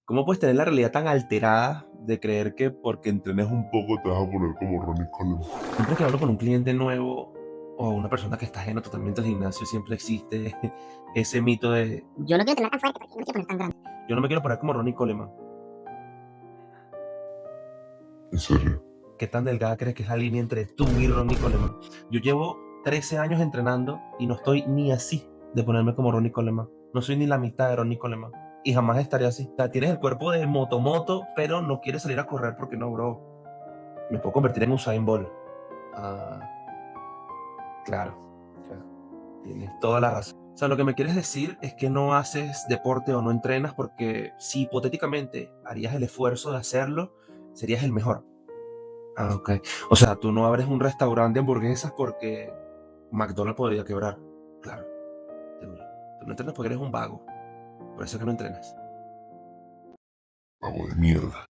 ¿Cómo puedes tener la realidad tan alterada de creer que porque entrenes un poco te vas a poner como Ronnie Coleman? Siempre que hablo con un cliente nuevo o una persona que está ajena totalmente al gimnasio, siempre existe ese mito de Yo no quiero tener tan fuerte porque yo no quiero poner tan grande. yo no me quiero poner como Ronnie Coleman. ¿En serio? ¿Qué tan delgada crees que es la línea entre tú y Ronnie Coleman? Yo llevo 13 años entrenando y no estoy ni así de ponerme como Ronnie Coleman. No soy ni la mitad de Ronnie Coleman. Y jamás estaré así. O sea, tienes el cuerpo de motomoto, pero no quieres salir a correr porque no, bro. Me puedo convertir en Usain Bolt. Ah, claro. Claro. Tienes toda la razón. O sea, lo que me quieres decir es que no haces deporte o no entrenas porque si hipotéticamente harías el esfuerzo de hacerlo, serías el mejor. Ah, ok. O sea, tú no abres un restaurante de hamburguesas porque McDonald's podría quebrar. Claro, seguro. Tú no entrenas porque eres un vago. Por eso es que no entrenas. Vago de mierda.